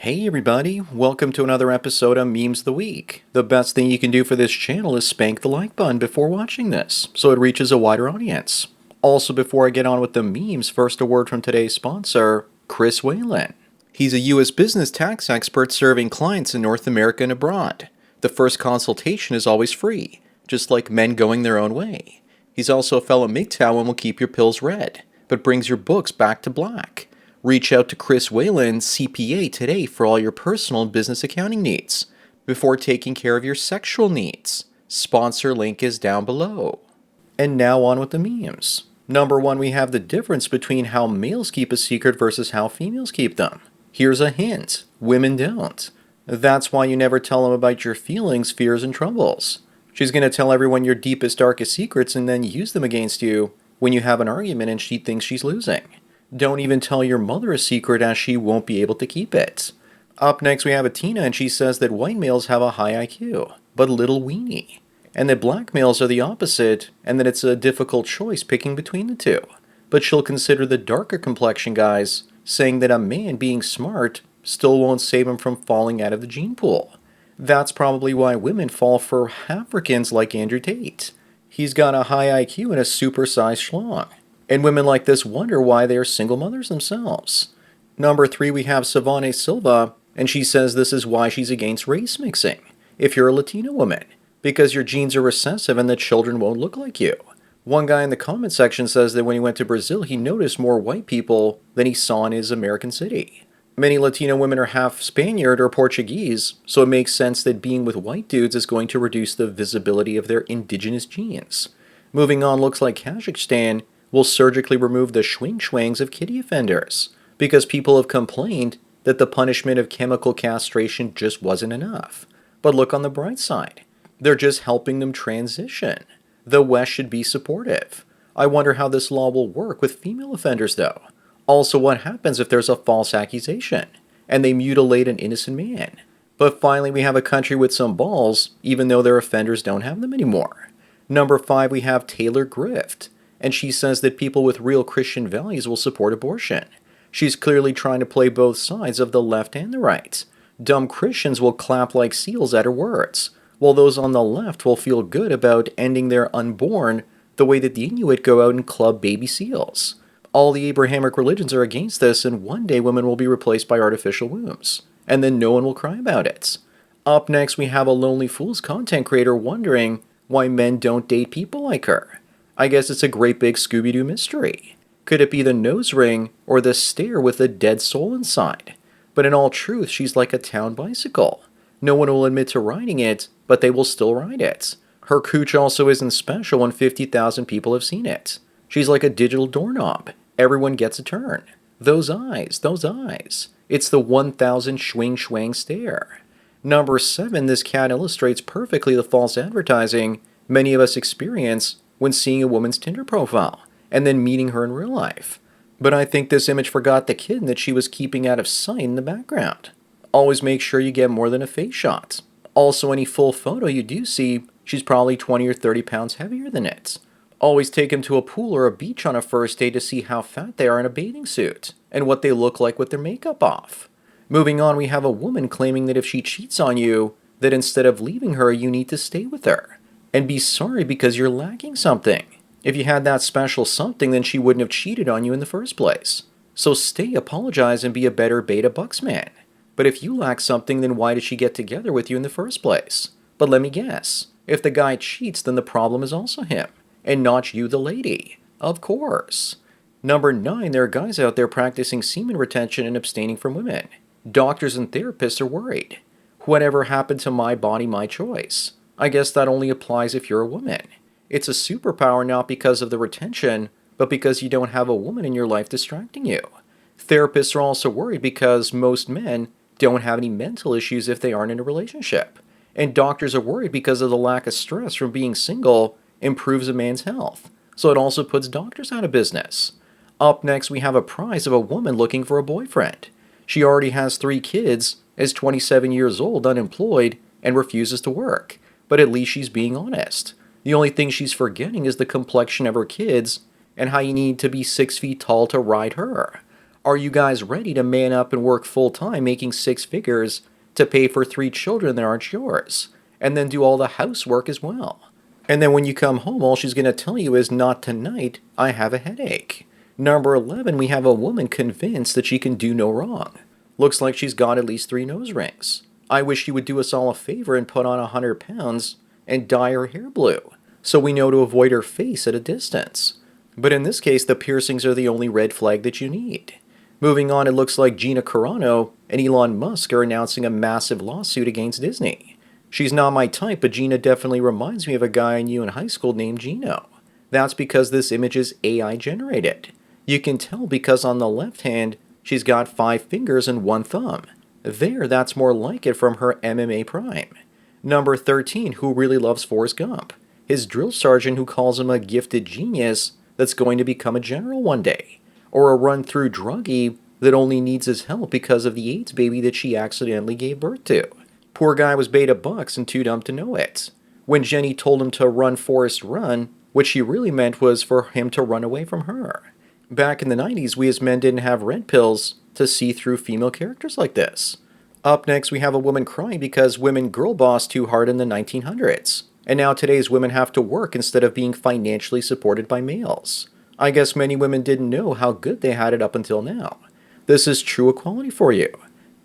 Hey everybody, welcome to another episode of Memes of the Week. The best thing you can do for this channel is spank the like button before watching this, so it reaches a wider audience. Also, before I get on with the memes, first a word from today's sponsor, Chris Whalen. He's a US business tax expert serving clients in North America and abroad. The first consultation is always free, just like men going their own way. He's also a fellow MGTOW and will keep your pills red, but brings your books back to black. Reach out to Chris Whalen CPA today for all your personal and business accounting needs before taking care of your sexual needs. Sponsor link is down below. And now on with the memes. Number one, we have the difference between how males keep a secret versus how females keep them. Here's a hint. Women don't. That's why you never tell them about your feelings, fears, and troubles. She's going to tell everyone your deepest, darkest secrets and then use them against you when you have an argument and she thinks she's losing. Don't even tell your mother a secret as she won't be able to keep it. Up next we have a Tina and she says that white males have a high IQ, but a little weenie. And that black males are the opposite, and that it's a difficult choice picking between the two. But she'll consider the darker complexion guys, saying that a man being smart still won't save him from falling out of the gene pool. That's probably why women fall for Africans like Andrew Tate. He's got a high IQ and a supersized schlong. And women like this wonder why they are single mothers themselves. Number three, we have Savane Silva, and she says this is why she's against race mixing, if you're a Latina woman, because your genes are recessive and the children won't look like you. One guy in the comment section says that when he went to Brazil, he noticed more white people than he saw in his American city. Many Latino women are half Spaniard or Portuguese, so it makes sense that being with white dudes is going to reduce the visibility of their indigenous genes. Moving on, looks like Kazakhstan will surgically remove the schwangs of kitty offenders because people have complained that the punishment of chemical castration just wasn't enough. But look on the bright side. They're just helping them transition. The West should be supportive. I wonder how this law will work with female offenders though. Also, what happens if there's a false accusation and they mutilate an innocent man? But finally, we have a country with some balls, even though their offenders don't have them anymore. Number five, we have Taylor Grift. And she says that people with real Christian values will support abortion. She's clearly trying to play both sides of the left and the right. Dumb Christians will clap like seals at her words, while those on the left will feel good about ending their unborn the way that the Inuit go out and club baby seals. All the Abrahamic religions are against this, and one day women will be replaced by artificial wombs, and then no one will cry about it. Up next, we have a Lonely Fools content creator wondering why men don't date people like her. I guess it's a great big Scooby-Doo mystery. Could it be the nose ring or the stare with a dead soul inside? But in all truth, she's like a town bicycle. No one will admit to riding it, but they will still ride it. Her cooch also isn't special when 50,000 people have seen it. She's like a digital doorknob. Everyone gets a turn. Those eyes, those eyes. It's the 1,000 schwang stare. Number 7, this cat illustrates perfectly the false advertising many of us experience when seeing a woman's Tinder profile, and then meeting her in real life. But I think this image forgot the kitten that she was keeping out of sight in the background. Always make sure you get more than a face shot. Also, any full photo you do see, she's probably 20 or 30 pounds heavier than it. Always take them to a pool or a beach on a first date to see how fat they are in a bathing suit, and what they look like with their makeup off. Moving on, we have a woman claiming that if she cheats on you, that instead of leaving her, you need to stay with her and be sorry because you're lacking something. If you had that special something, then she wouldn't have cheated on you in the first place. So stay, apologize, and be a better beta bucks man. But if you lack something, then why did she get together with you in the first place? But let me guess. If the guy cheats, then the problem is also him, and not you, the lady. Of course. Number 9, there are guys out there practicing semen retention and abstaining from women. Doctors and therapists are worried. Whatever happened to my body, my choice? I guess that only applies if you're a woman. It's a superpower not because of the retention, but because you don't have a woman in your life distracting you. Therapists are also worried because most men don't have any mental issues if they aren't in a relationship. And doctors are worried because of the lack of stress from being single improves a man's health. So it also puts doctors out of business. Up next, we have a prize of a woman looking for a boyfriend. She already has 3 kids, is 27 years old, unemployed, and refuses to work. But at least she's being honest. The only thing she's forgetting is the complexion of her kids and how you need to be 6 feet tall to ride her. Are you guys ready to man up and work full time making six figures to pay for three children that aren't yours? And then do all the housework as well? And then when you come home, all she's going to tell you is, "Not tonight, I have a headache." Number 11, we have a woman convinced that she can do no wrong. Looks like she's got at least 3 nose rings. I wish you would do us all a favor and put on 100 pounds and dye her hair blue, so we know to avoid her face at a distance. But in this case, the piercings are the only red flag that you need. Moving on, it looks like Gina Carano and Elon Musk are announcing a massive lawsuit against Disney. She's not my type, but Gina definitely reminds me of a guy I knew in high school named Gino. That's because this image is AI generated. You can tell because on the left hand, she's got 5 fingers and 1 thumb. That's more like it from her MMA prime. Number 13, who really loves Forrest Gump? His drill sergeant who calls him a gifted genius that's going to become a general one day. Or a run-through druggie that only needs his help because of the AIDS baby that she accidentally gave birth to. Poor guy was beta bucks and too dumb to know it. When Jenny told him to run Forrest run, what she really meant was for him to run away from her. Back in the 90s, we as men didn't have red pills to see through female characters like this. Up next, we have a woman crying because women girl bossed too hard in the 1900s. And now today's women have to work instead of being financially supported by males. I guess many women didn't know how good they had it up until now. This is true equality for you.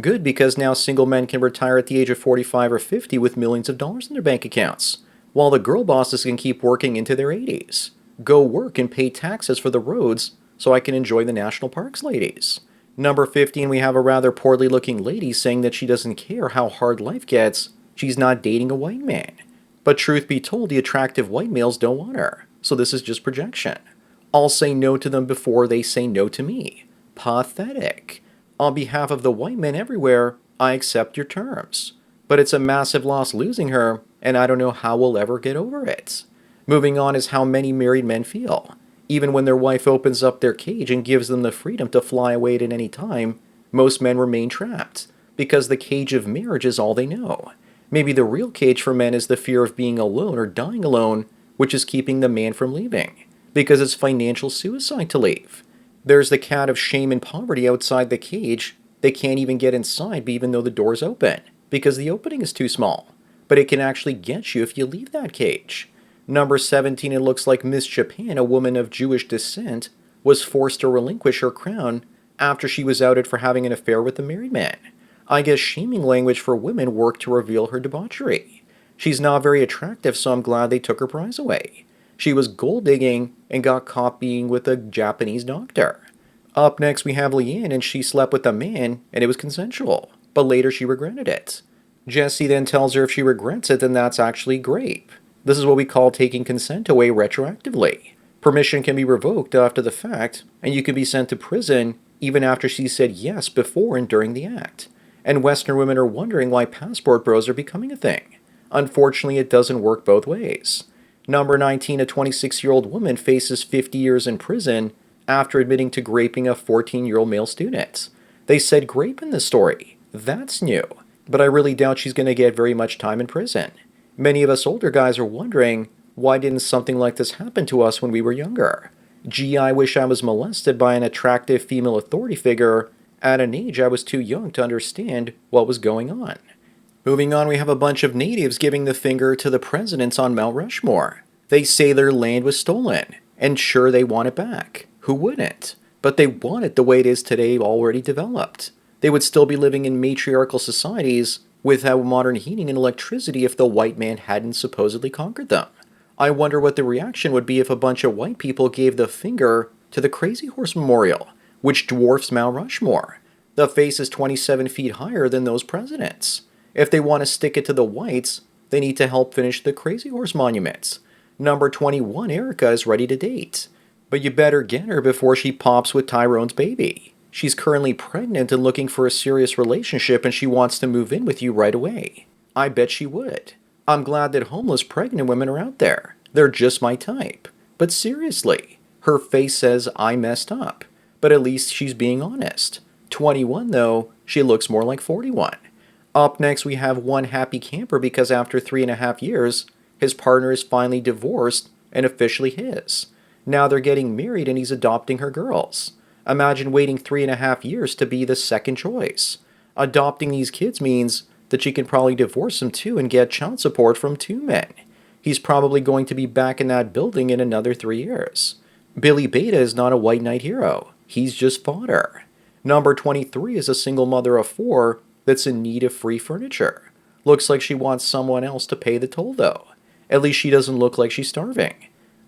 Good, because now single men can retire at the age of 45 or 50 with millions of dollars in their bank accounts, while the girl bosses can keep working into their 80s. Go work and pay taxes for the roads so I can enjoy the national parks, ladies. Number 15, we have a rather poorly looking lady saying that she doesn't care how hard life gets, she's not dating a white man. But truth be told, the attractive white males don't want her, so this is just projection. I'll say no to them before they say no to me. Pathetic. On behalf of the white men everywhere, I accept your terms. But it's a massive loss losing her, and I don't know how we'll ever get over it. Moving on is how many married men feel. Even when their wife opens up their cage and gives them the freedom to fly away at any time, most men remain trapped, because the cage of marriage is all they know. Maybe the real cage for men is the fear of being alone or dying alone, which is keeping the man from leaving, because it's financial suicide to leave. There's the cat of shame and poverty outside the cage. They can't even get inside even though the door's open, because the opening is too small. But it can actually get you if you leave that cage. Number 17, it looks like Miss Japan, a woman of Jewish descent, was forced to relinquish her crown after she was outed for having an affair with a married man. I guess shaming language for women worked to reveal her debauchery. She's not very attractive, so I'm glad they took her prize away. She was gold digging and got caught being with a Japanese doctor. Up next, we have Leanne, and she slept with a man, and it was consensual, but later she regretted it. Jesse then tells her if she regrets it, then that's actually grape. This is what we call taking consent away retroactively. Permission can be revoked after the fact, and you can be sent to prison even after she said yes before and during the act. And Western women are wondering why passport bros are becoming a thing. Unfortunately, it doesn't work both ways. Number 19, a 26-year-old woman faces 50 years in prison after admitting to graping a 14-year-old male student. They said grape in this story. That's new. But I really doubt she's going to get very much time in prison. Many of us older guys are wondering, why didn't something like this happen to us when we were younger? Gee, I wish I was molested by an attractive female authority figure at an age I was too young to understand what was going on. Moving on, we have a bunch of natives giving the finger to the presidents on Mount Rushmore. They say their land was stolen, and sure, they want it back. Who wouldn't? But they want it the way it is today, already developed. They would still be living in matriarchal societies without modern heating and electricity if the white man hadn't supposedly conquered them. I wonder what the reaction would be if a bunch of white people gave the finger to the Crazy Horse Memorial, which dwarfs Mount Rushmore. The face is 27 feet higher than those presidents. If they want to stick it to the whites, they need to help finish the Crazy Horse monuments. Number 21, Erica, is ready to date. But you better get her before she pops with Tyrone's baby. She's currently pregnant and looking for a serious relationship, and she wants to move in with you right away. I bet she would. I'm glad that homeless pregnant women are out there. They're just my type. But seriously, her face says I messed up. But at least she's being honest. 21 though, she looks more like 41. Up next, we have one happy camper because after 3.5 years, his partner is finally divorced and officially his. Now they're getting married and he's adopting her girls. Imagine waiting 3.5 years to be the second choice. Adopting these kids means that she can probably divorce him too and get child support from two men. He's probably going to be back in that building in another 3 years. Billy Beta is not a white knight hero. He's just fodder. Number 23 is a single mother of four that's in need of free furniture. Looks like she wants someone else to pay the toll, though. At least she doesn't look like she's starving.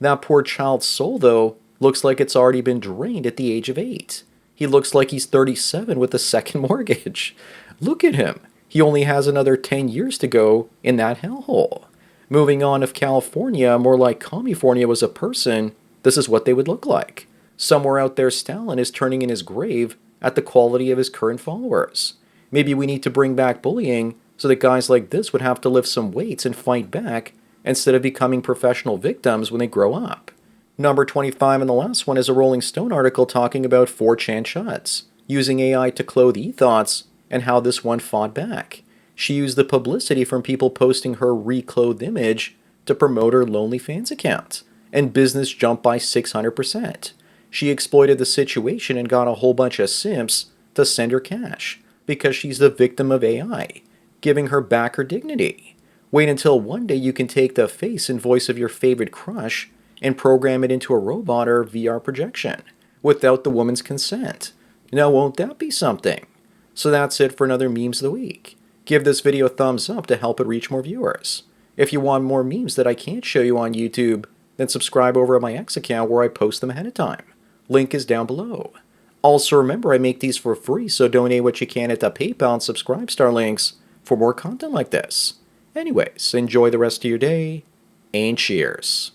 That poor child's soul, though, looks like it's already been drained at the age of 8. He looks like he's 37 with a second mortgage. Look at him. He only has another 10 years to go in that hellhole. Moving on, if California, more like California, was a person, this is what they would look like. Somewhere out there, Stalin is turning in his grave at the quality of his current followers. Maybe we need to bring back bullying so that guys like this would have to lift some weights and fight back instead of becoming professional victims when they grow up. Number 25 and the last one is a Rolling Stone article talking about 4chan chuds, using AI to clothe e-thoughts and how this one fought back. She used the publicity from people posting her reclothed image to promote her LonelyFans account, and business jumped by 600%. She exploited the situation and got a whole bunch of simps to send her cash because she's the victim of AI, giving her back her dignity. Wait until one day you can take the face and voice of your favorite crush and program it into a robot or VR projection without the woman's consent. Now, won't that be something? So that's it for another Memes of the Week. Give this video a thumbs up to help it reach more viewers. If you want more memes that I can't show you on YouTube, then subscribe over at my X account where I post them ahead of time. Link is down below. Also remember, I make these for free, so donate what you can at the PayPal and Subscribestar links for more content like this. Anyways, enjoy the rest of your day, and cheers.